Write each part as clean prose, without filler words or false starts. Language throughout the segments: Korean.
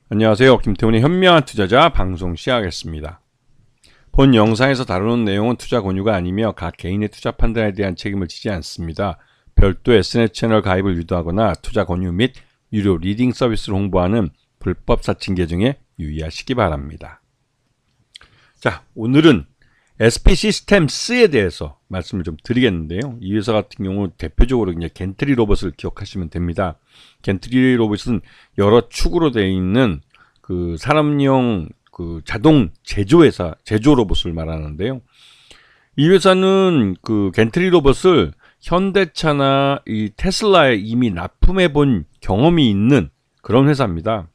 안녕하세요. 김태훈의 현명한 투자자 방송 시작하겠습니다. 본 영상에서 다루는 내용은 투자 권유가 아니며 각 개인의 투자 판단에 대한 책임을 지지 않습니다. 별도 SNS 채널 가입을 유도하거나 투자 권유 및 유료 리딩 서비스를 홍보하는 불법 사칭 계정에 유의하시기 바랍니다. 자, 오늘은 SP 시스템스에 대해서 말씀을 좀 드리겠는데요. 이 회사 같은 경우 대표적으로 이제 겐트리 로봇을 기억하시면 됩니다. 겐트리 로봇은 여러 축으로 되어 있는 그 산업용 그 자동 제조회사, 제조 로봇을 말하는데요. 이 회사는 그 겐트리 로봇을 현대차나 이 테슬라에 이미 납품해 본 경험이 있는 그런 회사입니다.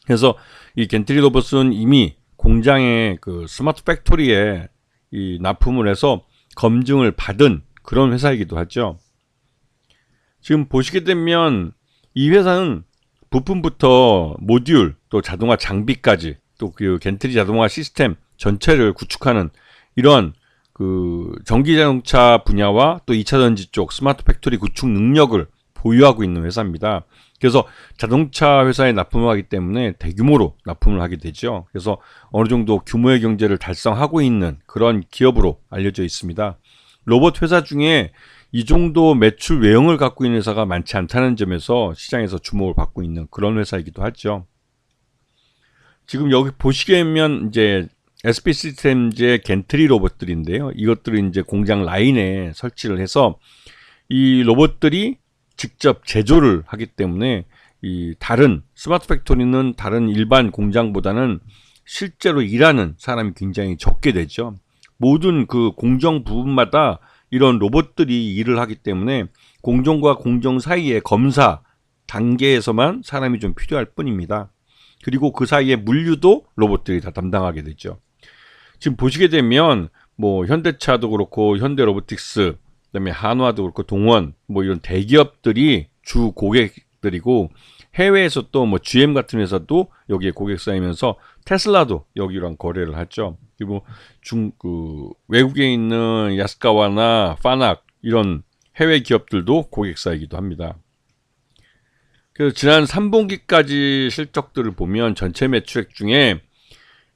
그래서 이 겐트리 로봇은 이미 공장의 그 스마트 팩토리에 이 납품을 해서 검증을 받은 그런 회사이기도 하죠. 지금 보시게 되면 이 회사는 부품부터 모듈 또 자동화 장비까지 또 그 겐트리 자동화 시스템 전체를 구축하는 이런 그 전기 자동차 분야와 또 2차 전지 쪽 스마트 팩토리 구축 능력을 보유하고 있는 회사입니다. 그래서 자동차 회사에 납품을 하기 때문에 대규모로 납품을 하게 되죠. 그래서 어느 정도 규모의 경제를 달성하고 있는 그런 기업으로 알려져 있습니다. 로봇 회사 중에 이 정도 매출 외형을 갖고 있는 회사가 많지 않다는 점에서 시장에서 주목을 받고 있는 그런 회사이기도 하죠. 지금 여기 보시게 되면 이제 SP 시스템즈의 겐트리 로봇들인데요. 이것들을 이제 공장 라인에 설치를 해서 이 로봇들이 직접 제조를 하기 때문에 이 다른 스마트 팩토리는 다른 일반 공장보다는 실제로 일하는 사람이 굉장히 적게 되죠. 모든 그 공정 부분마다 이런 로봇들이 일을 하기 때문에 공정과 공정 사이의 검사 단계에서만 사람이 좀 필요할 뿐입니다. 그리고 그 사이에 물류도 로봇들이 다 담당하게 되죠. 지금 보시게 되면 뭐 현대차도 그렇고 현대로보틱스 그다음에 한화도 그렇고 동원 뭐 이런 대기업들이 주 고객들이고 해외에서 또 뭐 GM 같은 회사도 여기에 고객 쌓이면서 테슬라도 여기랑 거래를 하죠. 그리고 외국에 있는 야스카와나 파낙 이런 해외 기업들도 고객 쌓이기도 합니다. 그래서 지난 3분기까지 실적들을 보면 전체 매출액 중에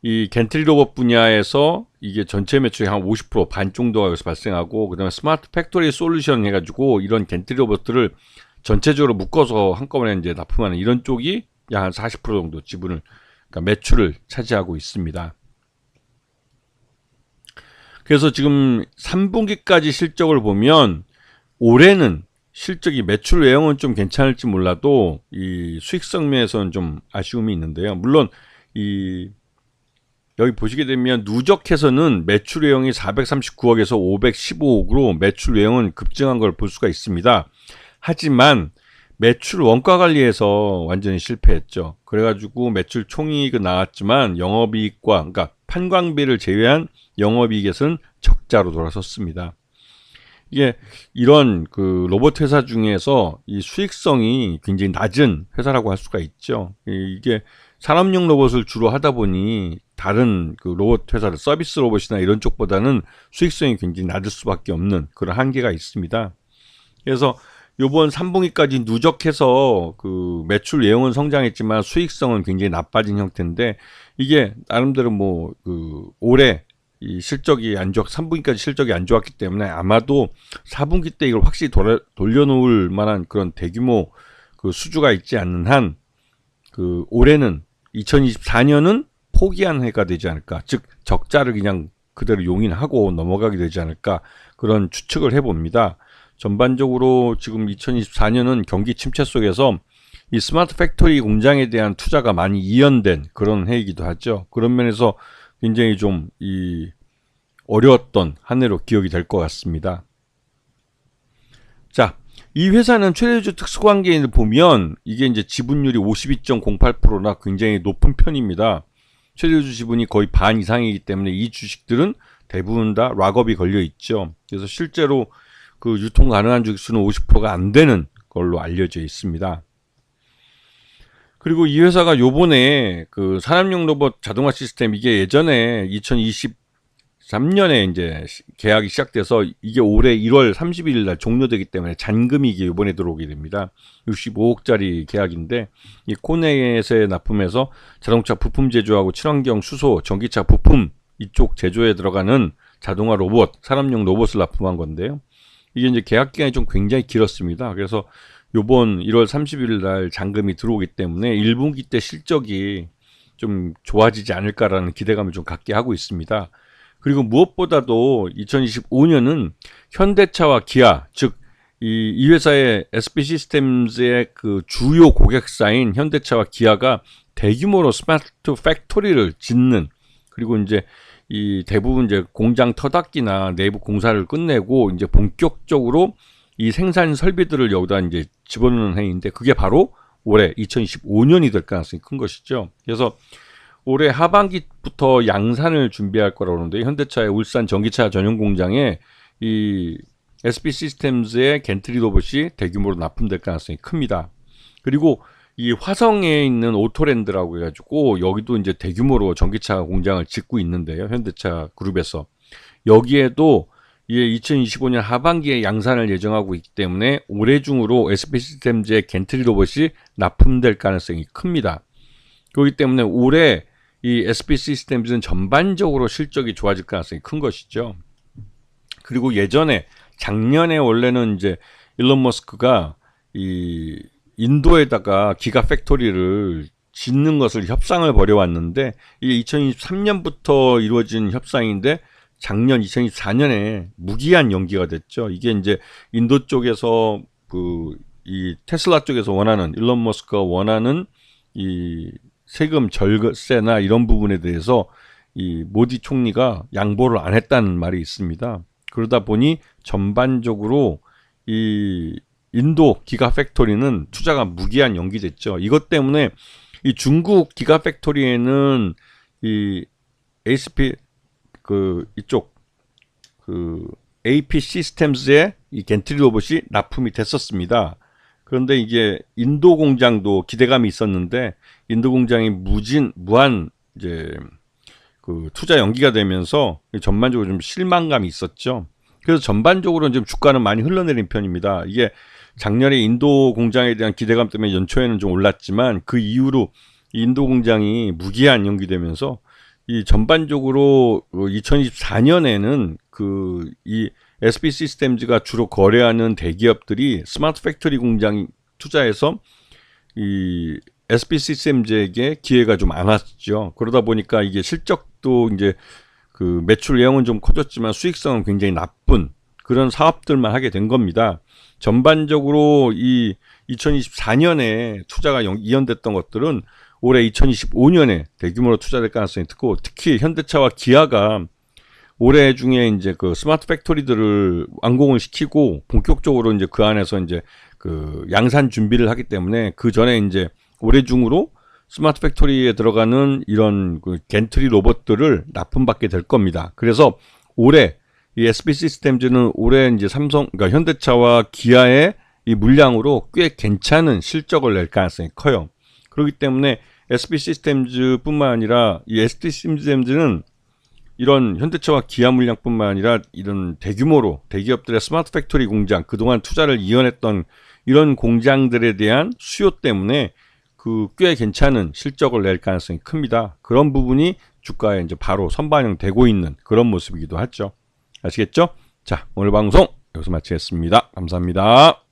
이 겐트리 로봇 분야에서 이게 전체 매출의 한 50%반 정도가 여기서 발생하고 그다음에 스마트 팩토리 솔루션 해가지고 이런 겐트리 로봇들을 전체적으로 묶어서 한꺼번에 이제 납품하는 이런 쪽이 약 한 40% 정도 지분을 그러니까 매출을 차지하고 있습니다. 그래서 지금 3분기까지 실적을 보면 올해는 실적이 매출 외형은 좀 괜찮을지 몰라도 이 수익성 면에서는 좀 아쉬움이 있는데요. 물론 이 여기 보시게 되면 누적해서는 매출 외형이 439억에서 515억으로 매출 외형은 급증한 걸 볼 수가 있습니다. 하지만 매출 원가 관리에서 완전히 실패했죠. 그래가지고 매출 총이익은 나왔지만 영업이익과 그러니까 판관비를 제외한 영업이익에서는 적자로 돌아섰습니다. 이게 이런 그 로봇 회사 중에서 이 수익성이 굉장히 낮은 회사라고 할 수가 있죠. 이게 산업용 로봇을 주로 하다 보니 다른 그 로봇 회사들 서비스 로봇이나 이런 쪽보다는 수익성이 굉장히 낮을 수밖에 없는 그런 한계가 있습니다. 그래서 요번 3분기까지 누적해서 그 매출 예형은 성장했지만 수익성은 굉장히 나빠진 형태인데 이게 나름대로 뭐 그 올해 이 실적이 3분기까지 실적이 안 좋았기 때문에 아마도 4분기 때 이걸 확실히 돌려놓을 만한 그런 대규모 그 수주가 있지 않는 한 그 올해는 2024년은 포기한 해가 되지 않을까, 즉 적자를 그냥 그대로 용인하고 넘어가게 되지 않을까 그런 추측을 해봅니다. 전반적으로 지금 2024년은 경기 침체 속에서 이 스마트 팩토리 공장에 대한 투자가 많이 이연된 그런 해이기도 하죠. 그런 면에서 굉장히 좀 이 어려웠던 한 해로 기억이 될 것 같습니다. 자, 이 회사는 최대주 특수관계인을 보면 이게 이제 지분율이 52.08%나 굉장히 높은 편입니다. 최대주 지분이 거의 반 이상이기 때문에 이 주식들은 대부분 다 락업이 걸려 있죠. 그래서 실제로 그 유통 가능한 주식수는 50%가 안 되는 걸로 알려져 있습니다. 그리고 이 회사가 요번에 그 산업용 로봇 자동화 시스템 이게 예전에 2023년에 이제 계약이 시작돼서 이게 올해 1월 31일 날 종료되기 때문에 잔금이 이게 이번에 들어오게 됩니다. 65억짜리 계약인데 이 코넷에 납품해서 자동차 부품 제조하고 친환경 수소, 전기차 부품 이쪽 제조에 들어가는 자동화 로봇, 사람용 로봇을 납품한 건데요. 이게 이제 계약 기간이 좀 굉장히 길었습니다. 그래서 요번 1월 30일 날 잔금이 들어오기 때문에 1분기 때 실적이 좀 좋아지지 않을까라는 기대감을 좀 갖게 하고 있습니다. 그리고 무엇보다도 2025년은 현대차와 기아, 즉 이 회사의 SP 시스템즈의 그 주요 고객사인 현대차와 기아가 대규모로 스마트 팩토리를 짓는, 그리고 이제 이 대부분 이제 공장 터닫기나 내부 공사를 끝내고 이제 본격적으로 이 생산 설비들을 여기다 이제 집어넣는 행위인데, 그게 바로 올해 2025년이 될 가능성이 큰 것이죠. 그래서 올해 하반기부터 양산을 준비할 거라고 하는데, 현대차의 울산 전기차 전용 공장에 이 SP 시스템즈의 겐트리 로봇이 대규모로 납품될 가능성이 큽니다. 그리고 이 화성에 있는 오토랜드라고 해가지고 여기도 이제 대규모로 전기차 공장을 짓고 있는데요. 현대차 그룹에서 여기에도 2025년 하반기에 양산을 예정하고 있기 때문에 올해 중으로 SP 시스템즈의 겐트리 로봇이 납품될 가능성이 큽니다. 그렇기 때문에 올해 이 SP 시스템즈는 전반적으로 실적이 좋아질 가능성이 큰 것이죠. 그리고 작년에 원래는 이제 일론 머스크가 이 인도에다가 기가 팩토리를 짓는 것을 협상을 벌여왔는데, 이게 2023년부터 이루어진 협상인데 작년 2024년에 무기한 연기가 됐죠. 이게 이제 인도 쪽에서 이 테슬라 쪽에서 원하는, 일론 머스크가 원하는 이 세금 절세나 이런 부분에 대해서 이 모디 총리가 양보를 안 했다는 말이 있습니다. 그러다 보니 전반적으로 이 인도 기가 팩토리는 투자가 무기한 연기됐죠. 이것 때문에 이 중국 기가 팩토리에는 이 ASP 이쪽 AP 시스템즈의 이 겐트리 로봇이 납품이 됐었습니다. 그런데 이게 인도 공장도 기대감이 있었는데 인도 공장이 무한 이제 투자 연기가 되면서 전반적으로 좀 실망감이 있었죠. 그래서 전반적으로 좀 주가는 많이 흘러내린 편입니다. 이게 작년에 인도 공장에 대한 기대감 때문에 연초에는 좀 올랐지만 그 이후로 인도 공장이 무기한 연기되면서 이 전반적으로 2024년에는 이 SP 시스템즈가 주로 거래하는 대기업들이 스마트 팩토리 공장 투자해서 이 SP 시스템즈에게 기회가 좀 안 왔죠. 그러다 보니까 이게 실적도 이제 매출 내용은 좀 커졌지만 수익성은 굉장히 나쁜 그런 사업들만 하게 된 겁니다. 전반적으로 이 2024년에 투자가 이연됐던 것들은 올해 2025년에 대규모로 투자될 가능성이 크고, 특히 현대차와 기아가 올해 중에 이제 스마트 팩토리들을 완공을 시키고 본격적으로 이제 그 안에서 이제 양산 준비를 하기 때문에 그 전에 이제 올해 중으로 스마트 팩토리에 들어가는 이런 겐트리 로봇들을 납품받게 될 겁니다. 그래서 올해 이 SP 시스템즈는 올해 이제 그러니까 현대차와 기아의 이 물량으로 꽤 괜찮은 실적을 낼 가능성이 커요. 그렇기 때문에 SP 시스템즈뿐만 아니라 이 SP 시스템즈는 이런 현대차와 기아 물량뿐만 아니라 이런 대규모로 대기업들의 스마트 팩토리 공장, 그동안 투자를 이어냈던 이런 공장들에 대한 수요 때문에 꽤 괜찮은 실적을 낼 가능성이 큽니다. 그런 부분이 주가에 이제 바로 선반영되고 있는 그런 모습이기도 하죠. 아시겠죠? 자, 오늘 방송 여기서 마치겠습니다. 감사합니다.